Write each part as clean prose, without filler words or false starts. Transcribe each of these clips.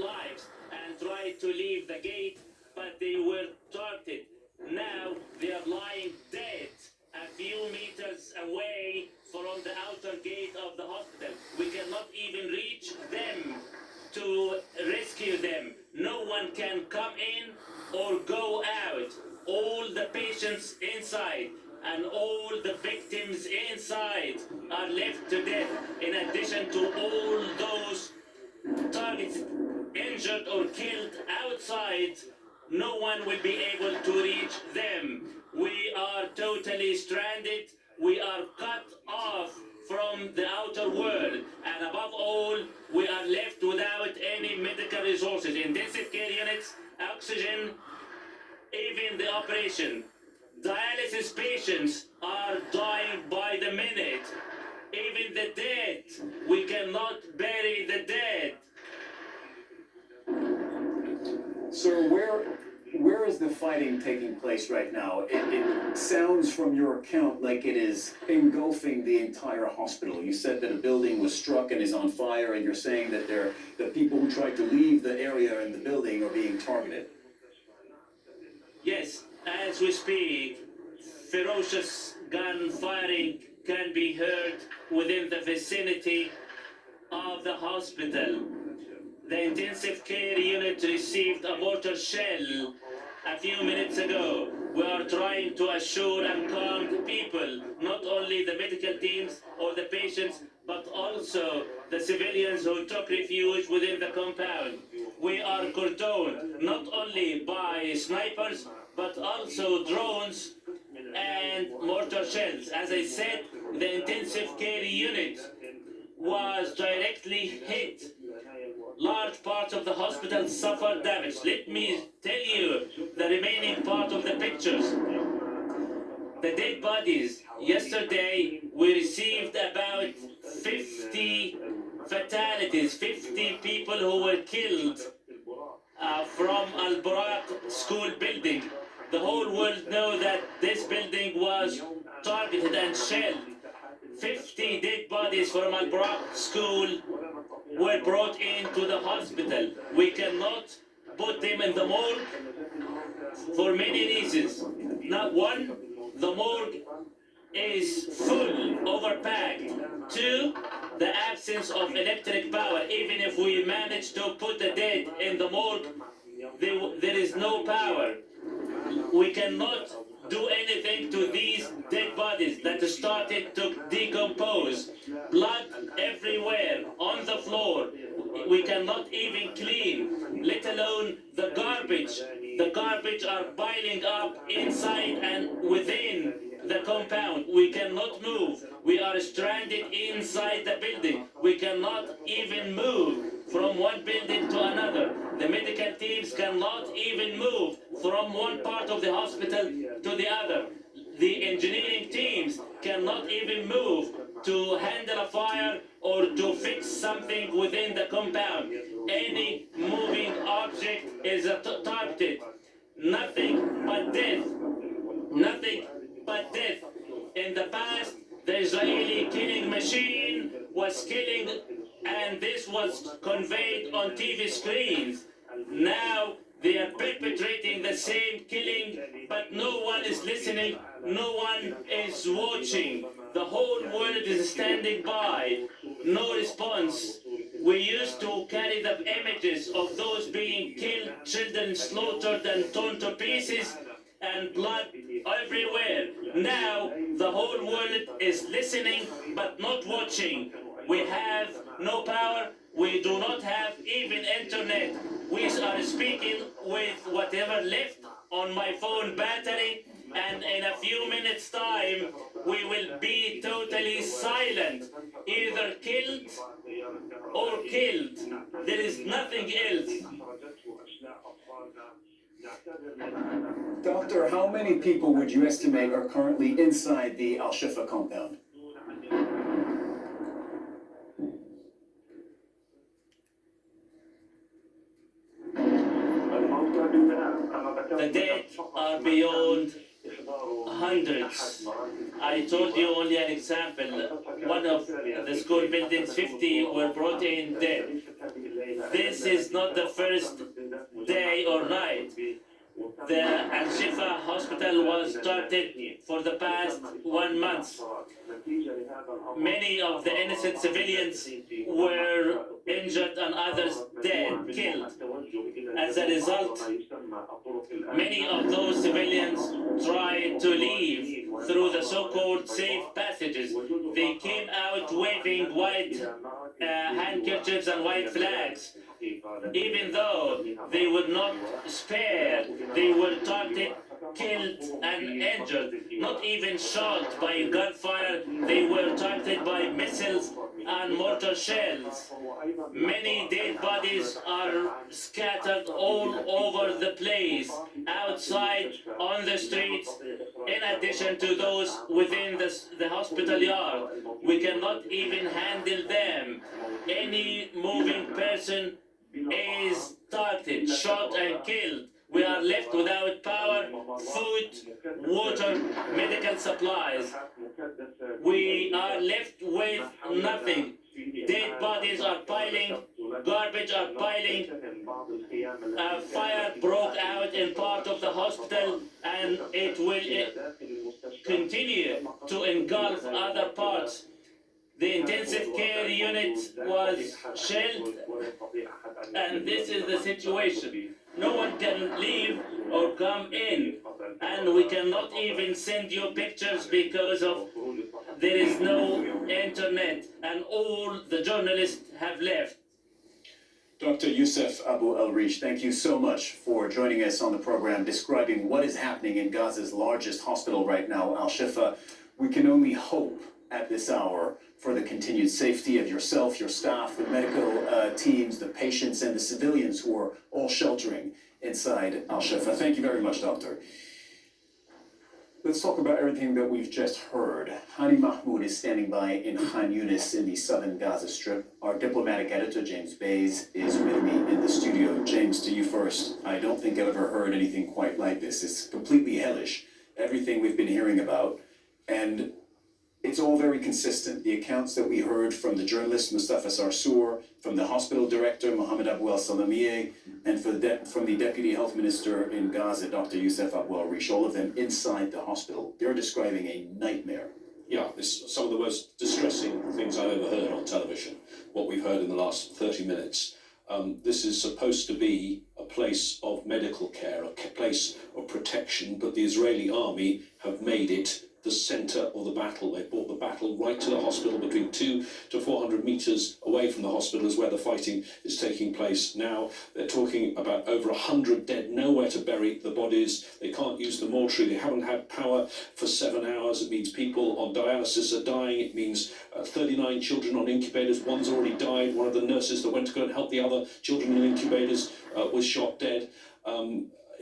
lives and tried to leave the gate, but they were targeted. Now they are lying dead a few meters away from the outer gate of the hospital. We cannot even reach them to rescue them. No one can come in or go out. All the patients inside and all the victims inside are left to death, in addition to all those targets injured or killed outside. No one will be able to reach them. We are totally stranded. We are cut off from the outer world, and above all, we are left without any medical resources, intensive care units, oxygen, even the operation. Dialysis patients are dying by the minute. Even the dead, we cannot bury the dead. Sir, where is the fighting taking place right now? It sounds from your account like it is engulfing the entire hospital. You said that a building was struck and is on fire, and you're saying that the people who tried to leave the area and the building are being targeted. Yes, as we speak, ferocious gun firing can be heard within the vicinity of the hospital. The intensive care unit received a mortar shell a few minutes ago. We are trying to assure and calm the people, not only the medical teams or the patients, but also the civilians who took refuge within the compound. We are cordoned not only by snipers, but also drones and mortar shells. As I said, the intensive care unit was directly hit. Large parts of the hospital suffered damage. Let me tell you the remaining part of the pictures. The dead bodies. Yesterday, we received about 50 fatalities, 50 people who were killed from Al-Buraq school building. The whole world knows that this building was targeted and shelled. 50 dead bodies from Al-Buraq school were brought into the hospital. We cannot put them in the morgue for many reasons. Not one, the morgue is full, overpacked. Two, the absence of electric power. Even if we manage to put the dead in the morgue, there is no power. We cannot do anything to these dead bodies that started to decompose. Blood everywhere, on the floor. We cannot even clean, let alone the garbage. The garbage are piling up inside and within the compound. We cannot move. We are stranded inside the building. We cannot even move from one building to another. The medical teams cannot even move from one part of the hospital to the other. The engineering teams cannot even move to handle a fire or to fix something within the compound. Any moving object is targeted. Nothing but death. Nothing but death. In the past, the Israeli killing machine was killing, and this was conveyed on TV screens. Now they are perpetrating the same killing, but no one is listening, no one is watching. The whole world is standing by. No response. We used to carry the images of those being killed, children slaughtered and torn to pieces, and blood everywhere. Now the whole world is listening but not watching. We have no power. We do not have even internet. We are speaking with whatever left on my phone battery, and in a few minutes time we will be totally silent, either killed or killed. There is nothing else. Doctor, how many people would you estimate are currently inside the Al-Shifa compound? The dead are beyond hundreds. I told you only an example. One of the school buildings, 50 were brought in dead. this is not the first day or night. The Shifa Hospital was started for the past 1 month. Many of the innocent civilians were injured and others dead, killed. As a result, many of those civilians tried to leave through the so-called safe passages. They came out waving white handkerchiefs and white flags. Even though they were not spared, they were targeted, killed and injured, not even shot by gunfire, they were targeted by missiles and mortar shells. Many dead bodies are scattered all over the place, outside, on the streets, in addition to those within the hospital yard. We cannot even handle them. Any moving person is targeted, shot and killed. We are left without power, food, water, medical supplies. We are left with nothing. Dead bodies are piling, garbage are piling. A fire broke out in part of the hospital and it will continue to engulf other parts. The intensive care unit was shelled, and this is the situation. No one can leave or come in, and we cannot even send you pictures because of there is no internet, and all the journalists have left. Dr. Youssef Abu El-Rish, thank you so much for joining us on the program, describing what is happening in Gaza's largest hospital right now, Al-Shifa. We can only hope at this hour for the continued safety of yourself, your staff, the medical teams, the patients, and the civilians who are all sheltering inside Al-Shifa. Thank you very much, Doctor. Let's talk about everything that we've just heard. Hani Mahmoud is standing by in Khan Yunis in the southern Gaza Strip. Our diplomatic editor, James Bays, is with me in the studio. James, to you first. I don't think I've ever heard anything quite like this. It's completely hellish, everything we've been hearing about. And it's all very consistent. The accounts that we heard from the journalist Mustafa Sarsour, from the hospital director Mohammed Abu al-Salamieh, and from the deputy health minister in Gaza, Dr. Youssef Abu El-Rish, all of them inside the hospital. They're describing a nightmare. Yeah, it's some of the most distressing things I've ever heard on television, what we've heard in the last 30 minutes. This is supposed to be a place of medical care, a place of protection, but the Israeli army have made it the center of the battle. They brought the battle right to the hospital, between 200 to 400 meters away from the hospital is where the fighting is taking place now. They're talking about over 100 dead, nowhere to bury the bodies. They can't use the mortuary. They haven't had power for 7 hours. It means people on dialysis are dying. It means 39 children on incubators. One's already died. One of the nurses that went to go and help the other children in incubators was shot dead.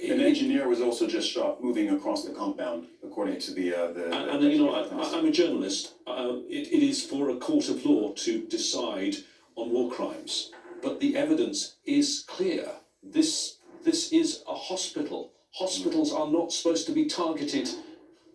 An engineer was also just shot moving across the compound, according to the you know, I'm a journalist. It is for a court of law to decide on war crimes, but the evidence is clear. This is a hospital. Hospitals are not supposed to be targeted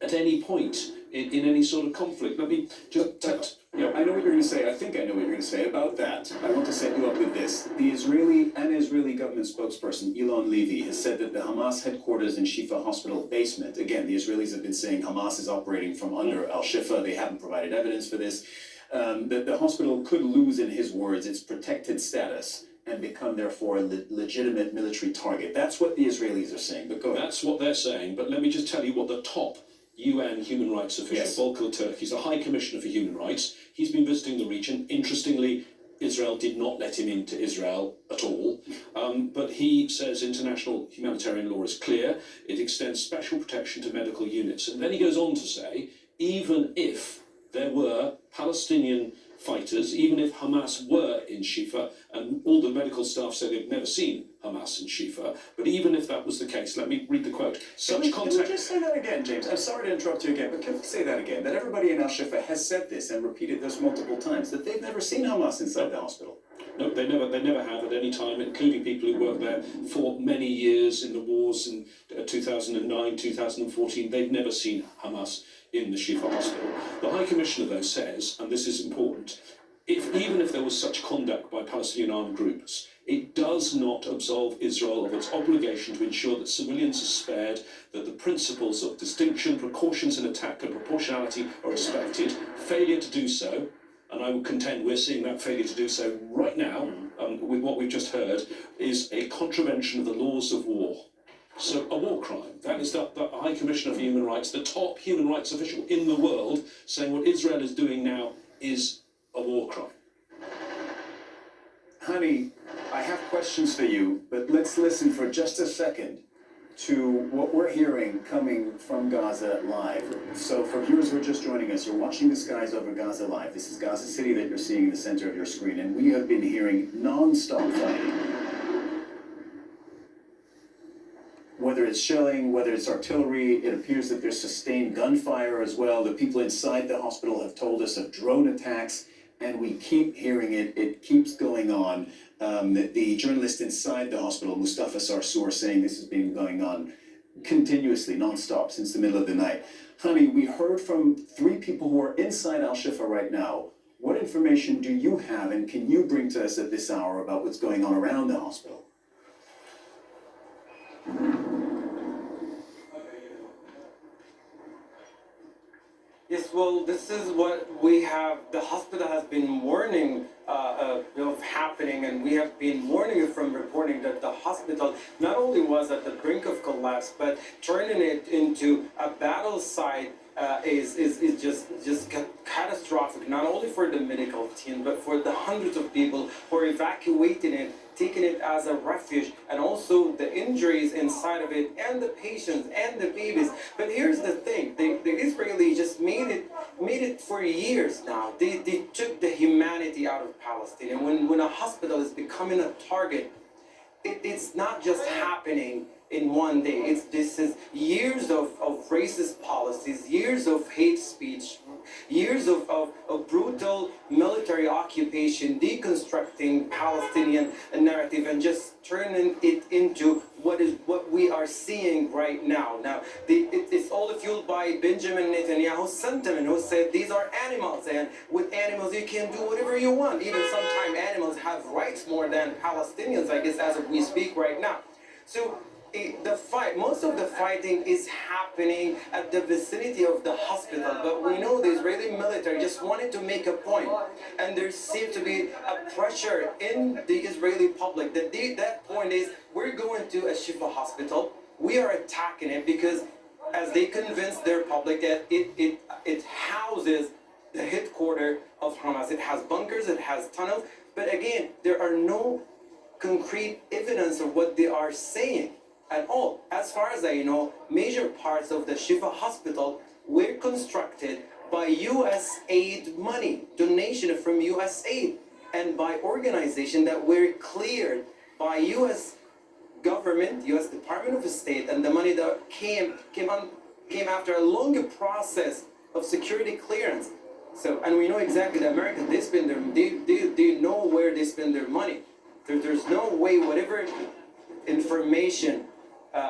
at any point in any sort of conflict. Let me just... I know what you're going to say. I think I know what you're going to say about that. I want to set you up with this. The Israeli government spokesperson, Elon Levy, has said that the Hamas headquarters in Shifa Hospital basement, again, the Israelis have been saying Hamas is operating from under Al-Shifa. They haven't provided evidence for this. That the hospital could lose, in his words, its protected status and become, therefore, a legitimate military target. That's what the Israelis are saying. But go ahead. That's what they're saying. But let me just tell you what the top UN human rights official, Volker Turk, he's the High Commissioner for Human Rights. He's been visiting the region. Interestingly, Israel did not let him into Israel at all. But he says international humanitarian law is clear. It extends special protection to medical units. And then he goes on to say, even if there were Palestinian fighters, even if Hamas were in Shifa, and all the medical staff say they've never seen Hamas in Shifa, but even if that was the case, let me read the quote. Can we just say that again, James? I'm sorry to interrupt you again, but can we say that again? That everybody in Al-Shifa has said this and repeated this multiple times, that they've never seen Hamas inside the hospital. No, they never have at any time, including people who worked there for many years in the wars in 2009, 2014. They've never seen Hamas in the Shifa Hospital. The High Commissioner, though, says, and this is important, even if there was such conduct by Palestinian armed groups, It does not absolve Israel of its obligation to ensure that civilians are spared, that the principles of distinction, precautions in attack and proportionality are respected. Failure to do so, and I would contend we're seeing that failure to do so right now, with what we've just heard, is a contravention of the laws of war. So a war crime. That is the High Commissioner for Human Rights, the top human rights official in the world, saying what Israel is doing now is a war crime. Honey, I have questions for you, but let's listen for just a second to what we're hearing coming from Gaza live. So for viewers who are just joining us, you're watching the skies over Gaza live. This is Gaza City that you're seeing in the center of your screen, and we have been hearing non-stop fighting. Whether it's shelling, whether it's artillery, it appears that there's sustained gunfire as well. The people inside the hospital have told us of drone attacks, and we keep hearing it. It keeps going on. The journalist inside the hospital, Mustafa Sarsour, saying this has been going on continuously, non-stop, since the middle of the night. Honey, we heard from 3 people who are inside Al-Shifa right now. What information do you have, and can you bring to us at this hour about what's going on around the hospital? Yes, well, this is what we have. The hospital has been warning of happening, and we have been warning it from reporting that the hospital not only was at the brink of collapse, but turning it into a battle site is just catastrophic, not only for the medical team, but for the hundreds of people who are evacuating it, taking it as a refuge, and also the injuries inside of it, and the patients and the babies. But here's the thing: the Israelis just made it for years now. They took the humanity out of Palestine, and when a hospital is becoming a target, it's not just happening in one day. This is years of racist policies, years of hate speech, years of brutal military occupation, deconstructing Palestinian narrative, and just turning it into what we are seeing right now. Now, it's all fueled by Benjamin Netanyahu's sentiment, who said these are animals, and with animals you can do whatever you want. Even sometimes animals have rights more than Palestinians, I guess, as we speak right now. So most of the fighting is happening at the vicinity of the hospital, but we know the Israeli military just wanted to make a point, and there seems to be a pressure in the Israeli public that point is, we're going to a Shifa Hospital, we are attacking it because, as they convince their public, that it houses the headquarters of Hamas. It has bunkers, it has tunnels, but again, there are no concrete evidence of what they are saying at all. As far as I know, major parts of the Shifa Hospital were constructed by U.S. aid money, donation from U.S. aid, and by organizations that were cleared by U.S. government, U.S. Department of State, and the money that came after a longer process of security clearance. So, and we know exactly that Americans, they spend they know where they spend their money. There's no way whatever information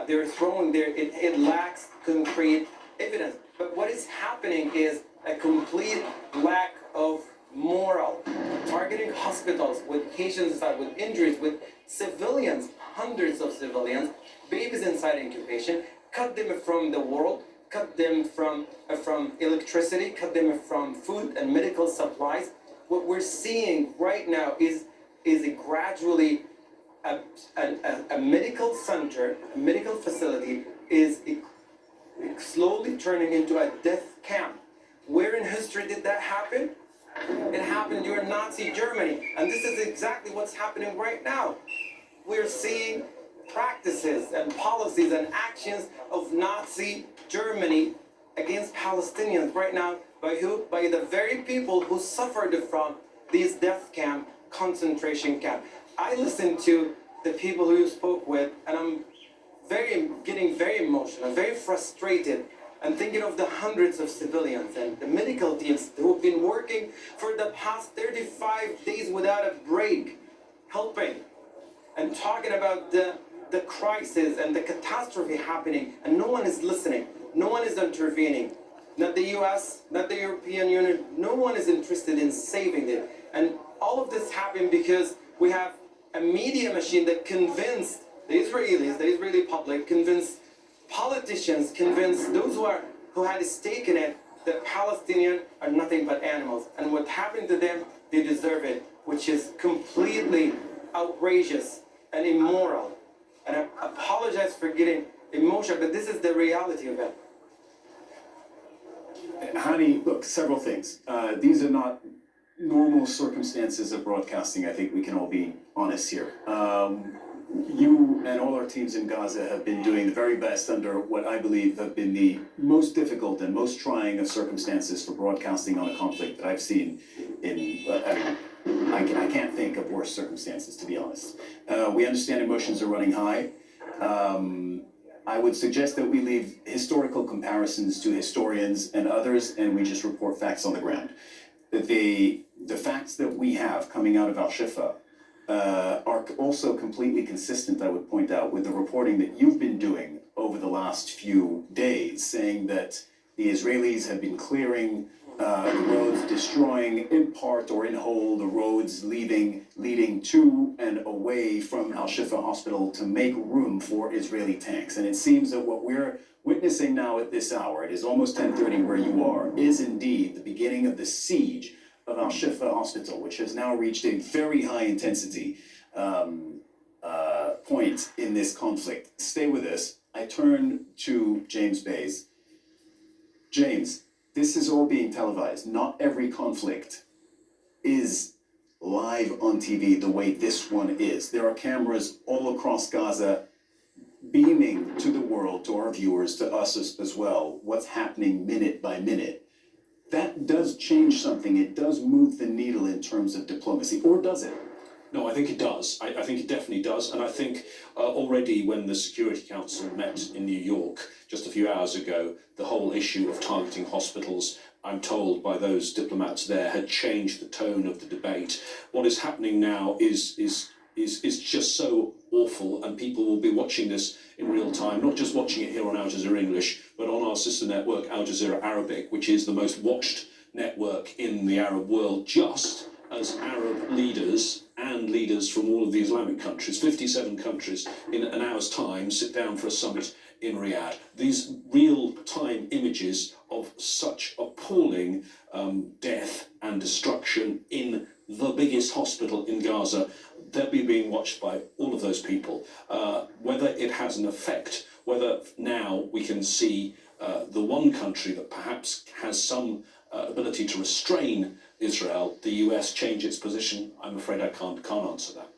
they're throwing there, it lacks concrete evidence. But what is happening is a complete lack of moral, targeting hospitals with patients inside, with injuries, with civilians, hundreds of civilians, babies inside incubation, cut them from the world, cut them from electricity, cut them from food and medical supplies. What we're seeing right now is a gradually a medical center, a medical facility is slowly turning into a death camp. Where in history did that happen? It happened during Nazi Germany, and this is exactly what's happening right now. We're seeing practices and policies and actions of Nazi Germany against Palestinians right now by who? By the very people who suffered from these death camp, concentration camp. I listened to the people who you spoke with, and I'm getting very emotional, very frustrated, and thinking of the hundreds of civilians and the medical teams who have been working for the past 35 days without a break, helping and talking about the crisis and the catastrophe happening, and no one is listening, no one is intervening. Not the US, not the European Union, no one is interested in saving it. And all of this happened because we have a media machine that convinced the Israelis, the Israeli public, convinced politicians, convinced those who had a stake in it, that Palestinians are nothing but animals. And what happened to them, they deserve it, which is completely outrageous and immoral. And I apologize for getting emotional, but this is the reality of it. Hani, look, several things. These are not normal circumstances of broadcasting. I think we can all be honest here. You and all our teams in Gaza have been doing the very best under what I believe have been the most difficult and most trying of circumstances for broadcasting on a conflict that I've seen I can't think of worse circumstances, to be honest. We understand emotions are running high. I would suggest that we leave historical comparisons to historians and others, and we just report facts on the ground. The facts that we have coming out of Al-Shifa are also completely consistent, I would point out, with the reporting that you've been doing over the last few days, saying that the Israelis have been clearing the roads, destroying in part or in whole the roads leading to and away from Al-Shifa Hospital to make room for Israeli tanks. And it seems that what we're witnessing now at this hour, it is almost 10:30 where you are, is indeed the beginning of the siege of Al-Shifa Hospital, which has now reached a very high intensity point in this conflict. Stay with us. I turn to James Bays. James, this is all being televised. Not every conflict is live on TV the way this one is. There are cameras all across Gaza beaming to the world, to our viewers, to us as well, what's happening minute by minute. That does change something. It does move the needle in terms of diplomacy, or does it? No, I think it does. I think it definitely does. And I think already when the Security Council met in New York just a few hours ago, the whole issue of targeting hospitals, I'm told by those diplomats there, had changed the tone of the debate. What is happening now is just so awful, and people will be watching this in real time, not just watching it here on Al Jazeera English, but on our sister network, Al Jazeera Arabic, which is the most watched network in the Arab world, just as Arab leaders and leaders from all of the Islamic countries, 57 countries, in an hour's time, sit down for a summit in Riyadh. These real-time images of such appalling death and destruction in the biggest hospital in Gaza, they'll be being watched by all of those people. Whether it has an effect, whether now we can see the one country that perhaps has some ability to restrain Israel, the US, change its position, I'm afraid I can't answer that.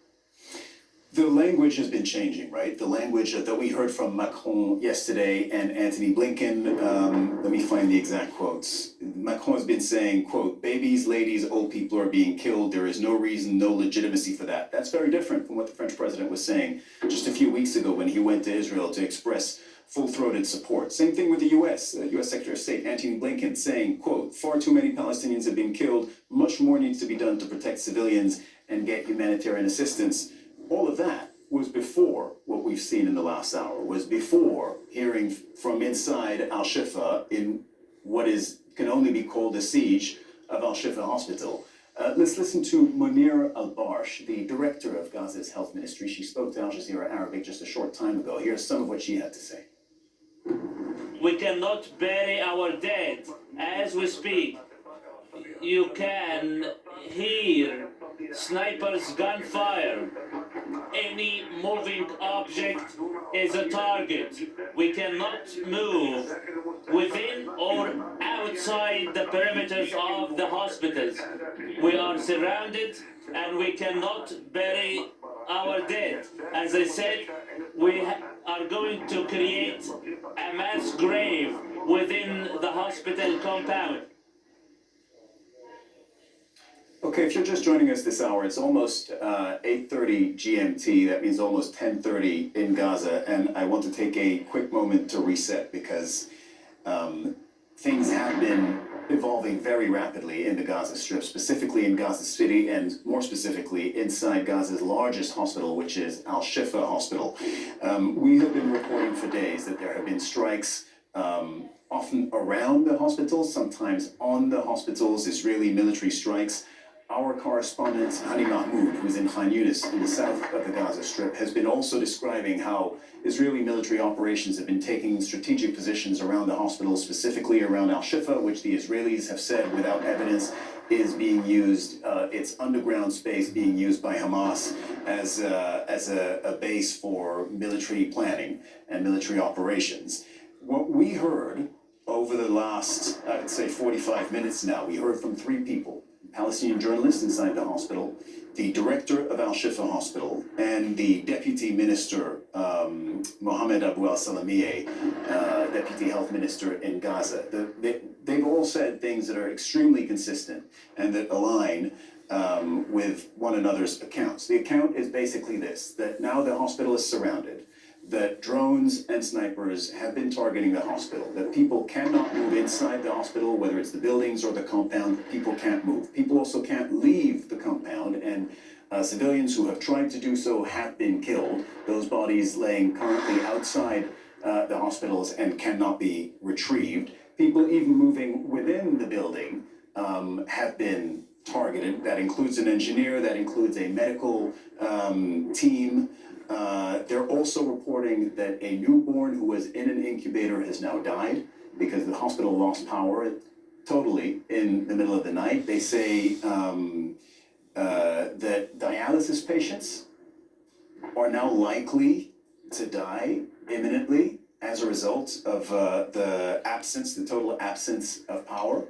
The language has been changing, right? The language that we heard from Macron yesterday and Antony Blinken, let me find the exact quotes. Macron has been saying, quote, babies, ladies, old people are being killed. There is no reason, no legitimacy for that. That's very different from what the French president was saying just a few weeks ago when he went to Israel to express full-throated support. Same thing with the US Secretary of State Antony Blinken saying, quote, far too many Palestinians have been killed. Much more needs to be done to protect civilians and get humanitarian assistance. All of that was before what we've seen in the last hour, was before hearing from inside Al-Shifa in what can only be called the siege of Al-Shifa Hospital. Let's listen to Munir Al-Barsh, the director of Gaza's health ministry. She spoke to Al Jazeera Arabic just a short time ago. Here's some of what she had to say. We cannot bury our dead as we speak. You can hear snipers' gunfire. Any moving object is a target. We cannot move within or outside the perimeters of the hospitals. We are surrounded and we cannot bury our dead. As I said, we are going to create a mass grave within the hospital compound. Okay, if you're just joining us this hour, it's almost 8:30 GMT. That means almost 10:30 in Gaza. And I want to take a quick moment to reset because things have been evolving very rapidly in the Gaza Strip, specifically in Gaza City, and more specifically inside Gaza's largest hospital, which is Al-Shifa Hospital. We have been reporting for days that there have been strikes often around the hospitals, sometimes on the hospitals, Israeli military strikes. our correspondent, Hani Mahmoud, who's in Khan Yunis in the south of the Gaza Strip, has been also describing how Israeli military operations have been taking strategic positions around the hospital, specifically around Al-Shifa, which the Israelis have said without evidence is being used, its underground space being used by Hamas as a base for military planning and military operations. What we heard over the last, I would say 45 minutes now, we heard from three people: Palestinian journalists inside the hospital, the director of Al-Shifa Hospital, and the deputy minister, Mohammed Abu al-Salamieh, deputy health minister in Gaza. They've all said things that are extremely consistent and that align with one another's accounts. The account is basically this: that now the hospital is surrounded, that drones and snipers have been targeting the hospital, that people cannot move inside the hospital, whether it's the buildings or the compound. People can't move. People also can't leave the compound, and civilians who have tried to do so have been killed. Those bodies laying currently outside the hospitals and cannot be retrieved. People even moving within the building have been targeted. That includes an engineer, that includes a medical team. They're also reporting that a newborn who was in an incubator has now died because the hospital lost power totally in the middle of the night. They say that dialysis patients are now likely to die imminently as a result of the total absence of power.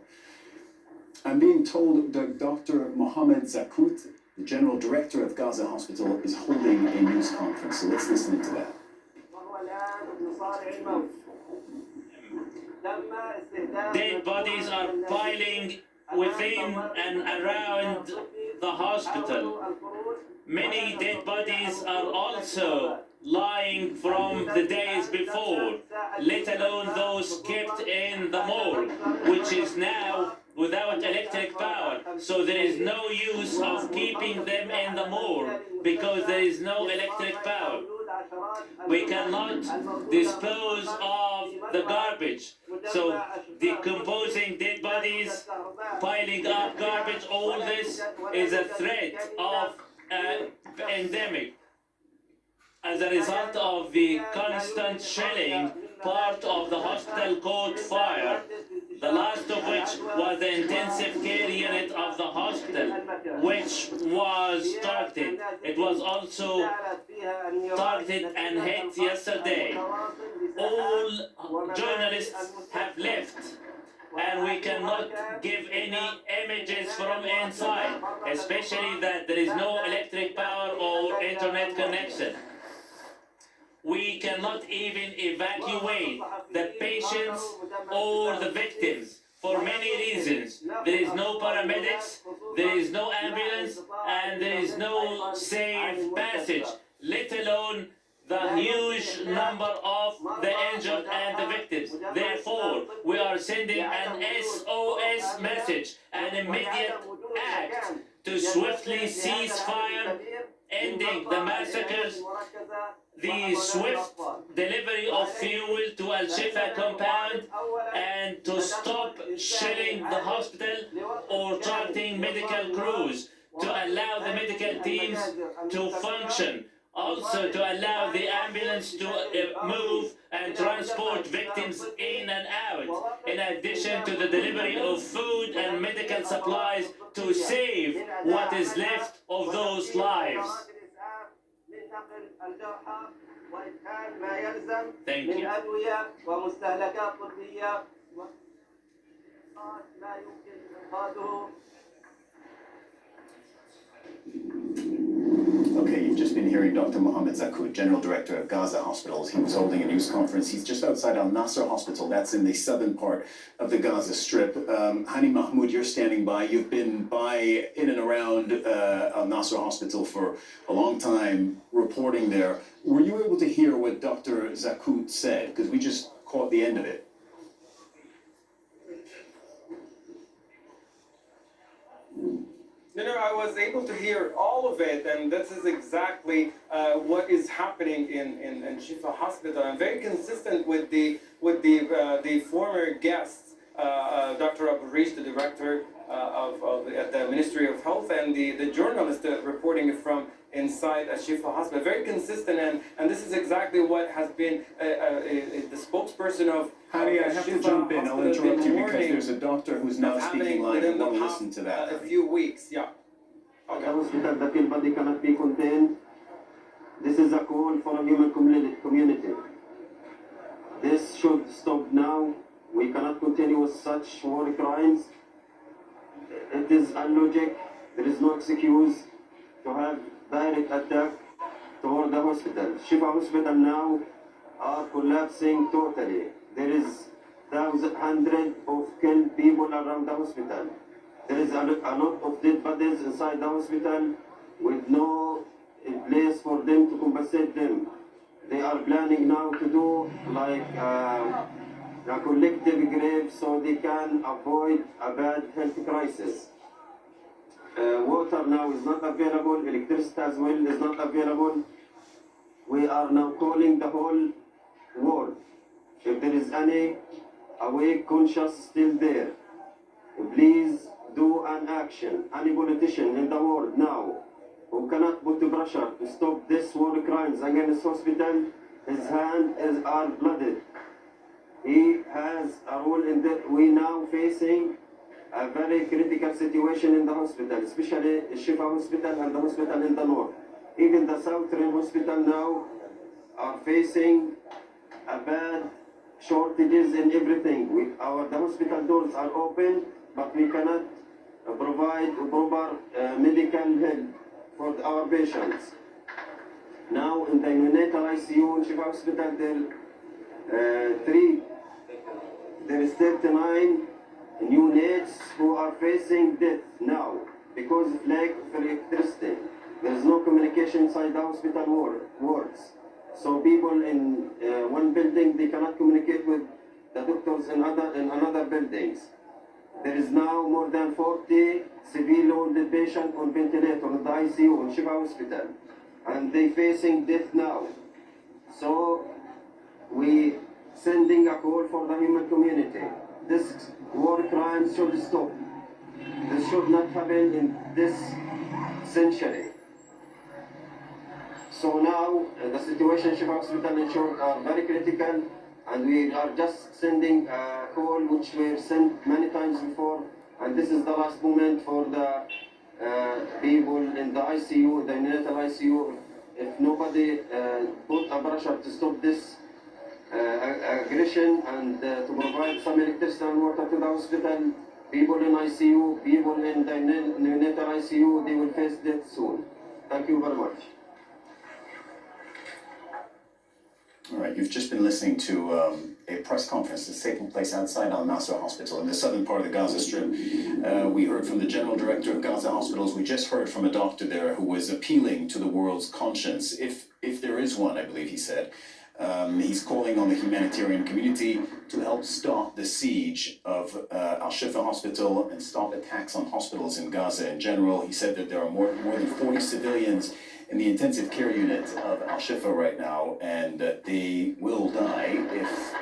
I'm being told that Dr. Mohammed Zakut, the general director of Gaza Hospital, is holding a news conference. So let's listen into that. Dead bodies are piling within and around the hospital. Many dead bodies are also lying from the days before, let alone those kept in the morgue, which is now without electric power. So there is no use of keeping them in the morgue because there is no electric power. We cannot dispose of the garbage. So decomposing dead bodies, piling up garbage, all this is a threat of endemic. As a result of the constant shelling, part of the hospital caught fire, the last of which was the intensive care unit of the hospital, which was targeted. It was also targeted and hit yesterday. All journalists have left, and we cannot give any images from inside, especially that there is no electric power or internet connection. We cannot even evacuate the patients or the victims for many reasons. There is no paramedics, there is no ambulance, and there is no safe passage, let alone the huge number of the injured and the victims. Therefore, we are sending an SOS message, an immediate act to swiftly cease fire, ending the massacres, the swift delivery of fuel to Al-Shifa compound, and to stop shelling the hospital or targeting medical crews, to allow the medical teams to function, also to allow the ambulance to move and transport victims in and out, in addition to the delivery of food and medical supplies to save what is left of those lives. Thank you. Okay, you've just been hearing Dr. Mohammed Zakut, General Director of Gaza Hospitals. He was holding a news conference. He's just outside Al-Nasser Hospital. That's in the southern part of the Gaza Strip. Hani Mahmoud, you're standing by. You've been in and around Al-Nasser Hospital for a long time, reporting there. Were you able to hear what Dr. Zakut said? Because we just caught the end of it. No, I was able to hear all of it, and this is exactly what is happening in Shifa Hospital. I'm very consistent with the former guests Dr. Abu Rish, the director at the Ministry of Health, and the journalist reporting it from inside a Shifa Hospital. Very consistent, and this is exactly what has been the spokesperson of Honey, I have to Shifa jump in. I'll Hospital interrupt you because warning there's a doctor who's now of speaking happening live. within We the want to past listen to that. a few weeks. Yeah. The Okay. hospital, the kill body cannot be contained. This is a call for a human community. This should stop now. We cannot continue with such war crimes. It is illogic. There is no excuse to have direct attack toward the hospital. Shifa Hospital now are collapsing totally. There is hundreds of killed people around the hospital. There is a lot of dead bodies inside the hospital with no place for them to compensate them. They are planning now to do like a collective grave so they can avoid a bad health crisis. Water now is not available, electricity as well is not available. We are now calling the whole world. If there is any awake conscious still there, please do an action. Any politician in the world now who cannot put the pressure to stop this war crimes against hospital, his hands are blooded. He has a role in that. We now facing a very critical situation in the hospital, especially Shifa Hospital and the hospital in the north. Even the southern hospital now are facing a bad shortages in everything. The hospital doors are open, but we cannot provide proper medical help for our patients. Now in the neonatal ICU in Shifa Hospital, there is 39 neonates who are facing death now because of lack of electricity. There is no communication inside the hospital wards. So people in one building, they cannot communicate with the doctors in another buildings. There is now more than 40 severely wounded patients on ventilator in the ICU in Shifa Hospital, and they facing death now. So we sending a call for the human community. This war crimes should stop. This should not happen in this century. So now the situation in Shifa Hospital in short are very critical, and we are just sending a call which we have sent many times before, and this is the last moment for the people in the ICU, the neonatal ICU. If nobody put a pressure to stop this aggression and to provide some electricity and water to the hospital, people in ICU, people in the neonatal ICU, they will face death soon. Thank you very much. All right, you've just been listening to a press conference that's taking place outside Al-Nasser Hospital in the southern part of the Gaza Strip. We heard from the general director of Gaza Hospitals. We just heard from a doctor there who was appealing to the world's conscience, if there is one, I believe he said. He's calling on the humanitarian community to help stop the siege of Al-Shifa Hospital and stop attacks on hospitals in Gaza in general. He said that there are more than 40 civilians in the intensive care unit of Al-Shifa right now, and that they will die if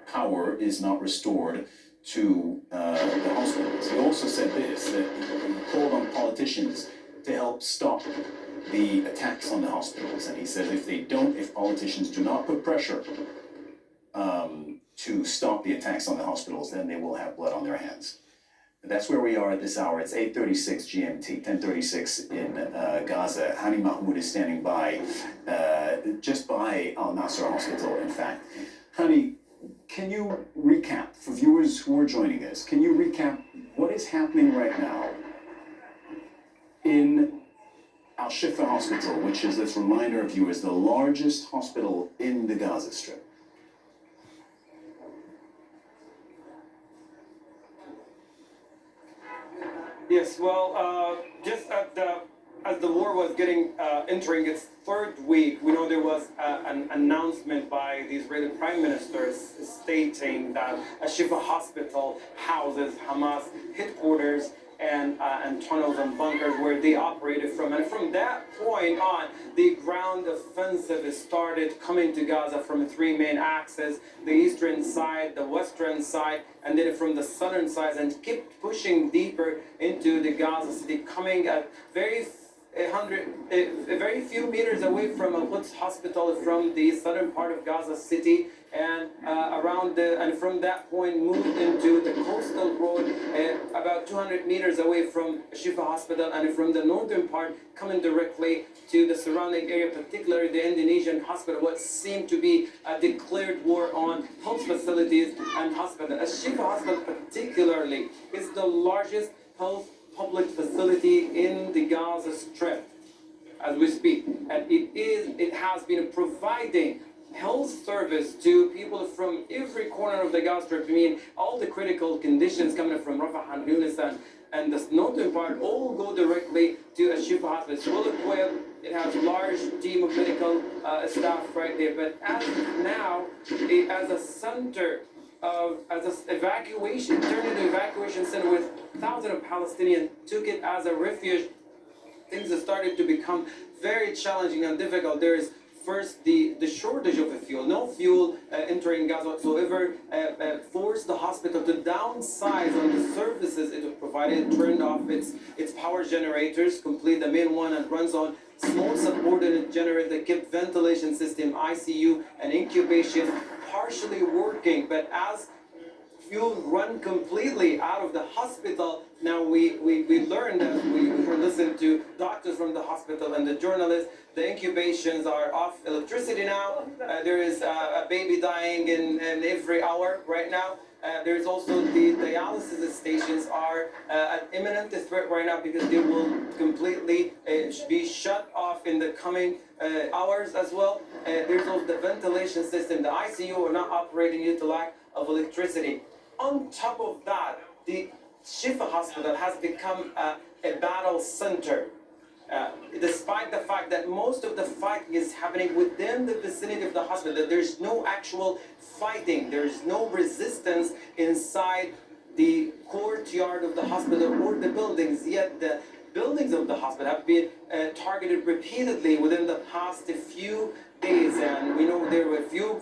power is not restored to the hospitals. He also said this, that he called on politicians to help stop the attacks on the hospitals, and he said if politicians do not put pressure to stop the attacks on the hospitals, then they will have blood on their hands. That's where we are at this hour. It's 8:36 GMT, 10:36 in Gaza. Hani Mahmoud is standing by, just by Al-Nasser Hospital, in fact. Hani, can you recap, for viewers who are joining us, can you recap what is happening right now in Al-Shifa Hospital, which is, let's remind our viewers, the largest hospital in the Gaza Strip? Yes, well, just as the war was entering its third week, we know there was an announcement by the Israeli Prime Minister stating that Shifa Hospital houses Hamas headquarters and tunnels and bunkers where they operated from. And from that point on, the ground offensive started coming to Gaza from three main axes: the eastern side, the western side, and then from the southern side, and kept pushing deeper into the Gaza city, coming at very few meters away from Al-Quds Hospital from the southern part of Gaza City, and and from that point moved into the coastal road about 200 meters away from Shifa Hospital, and from the northern part coming directly to the surrounding area, particularly the Indonesian hospital, what seemed to be a declared war on health facilities and hospitals. Shifa Hospital particularly is the largest health public facility in the Gaza Strip as we speak, and it has been providing health service to people from every corner of the Gaza Strip. I mean, all the critical conditions coming from Rafah and Yunus and the northern part all go directly to Shifa Hospital. It's well equipped. It has a large team of medical staff right there. But as of now, as a center as an evacuation, turned into an evacuation center with thousands of Palestinians, took it as a refuge. Things have started to become very challenging and difficult. There is first the shortage of fuel. No fuel entering Gaza whatsoever, forced the hospital to downsize on the services it provided, turned off its power generators, complete the main one, and runs on small subordinate generator that kept ventilation system, ICU, and incubation partially working. But as fuel run completely out of the hospital, now we learned that we listened to doctors from the hospital and the journalists. The incubations are off electricity now. There is a baby dying in every hour right now. There's also the dialysis stations are an imminent threat right now because they will completely be shut off in the coming hours as well. There's also the ventilation system. The ICU are not operating due to lack of electricity. On top of that, the Shifa Hospital has become a battle center. Despite the fact that most of the fighting is happening within the vicinity of the hospital, there's no actual fighting, there's no resistance inside the courtyard of the hospital or the buildings, yet the buildings of the hospital have been targeted repeatedly within the past few days, and we know there were a few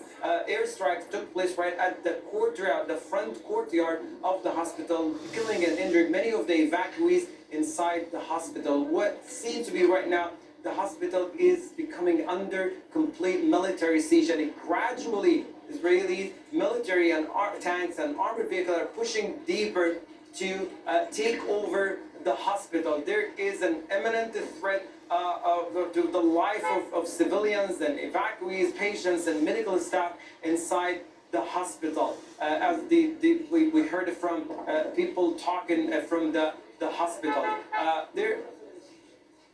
airstrikes took place right at the courtyard, the front courtyard of the hospital, killing and injuring many of the evacuees inside the hospital. What seems to be right now, the hospital is becoming under complete military siege, and gradually Israeli military and tanks and armored vehicles are pushing deeper to take over the hospital. There is an imminent threat to the life of civilians and evacuees, patients, and medical staff inside the hospital. As we heard from people talking from the hospital.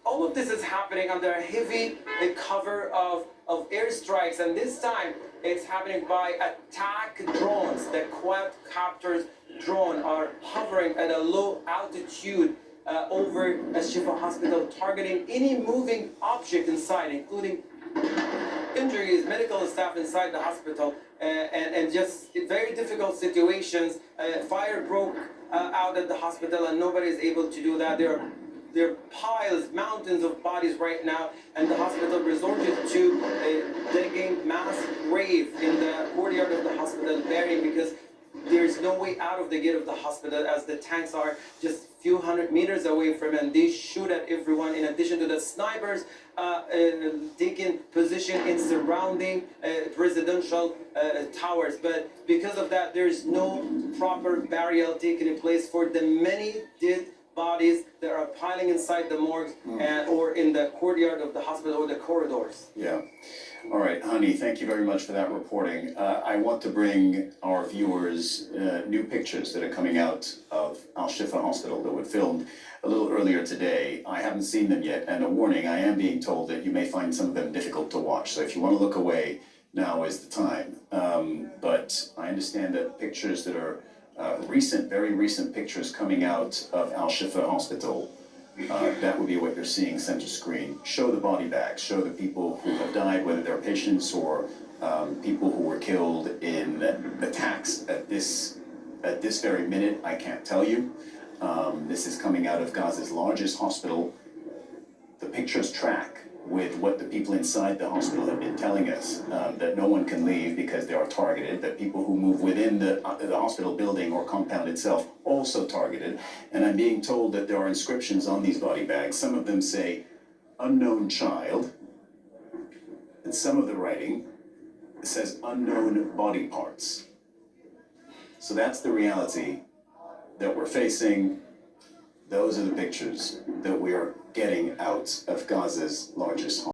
All of this is happening under a heavy cover of airstrikes, and this time it's happening by attack drones. The quadcopters drone are hovering at a low altitude over Shifa Hospital, targeting any moving object inside, including injuries, medical staff inside the hospital, and just very difficult situations. Fire broke out at the hospital, and nobody is able to do that. There are piles, mountains of bodies right now, and the hospital resorted to digging mass grave in the courtyard of the hospital, burying, because there's no way out of the gate of the hospital, as the tanks are just a few hundred meters away from it, and they shoot at everyone. In addition to the snipers taking position in surrounding residential towers. But because of that, there's no proper burial taking place for the many dead bodies that are piling inside the morgues or in the courtyard of the hospital or the corridors. Yeah. All right, Hani, thank you very much for that reporting. I want to bring our viewers new pictures that are coming out of Al-Shifa Hospital that were filmed a little earlier today. I haven't seen them yet, and a warning, I am being told that you may find some of them difficult to watch. So if you want to look away, now is the time. But I understand that pictures that are recent, very recent pictures coming out of Al-Shifa Hospital, that would be what you're seeing center screen. Show the body bags, show the people who have died, whether they're patients or people who were killed in attacks at this very minute. I can't tell you. This is coming out of Gaza's largest hospital. The pictures track with what the people inside the hospital have been telling us, that no one can leave because they are targeted, that people who move within the hospital building or compound itself also targeted. And I'm being told that there are inscriptions on these body bags. Some of them say unknown child, and some of the writing says unknown body parts. So that's the reality that we're facing. Those are the pictures that we are getting out of Gaza's largest hospital.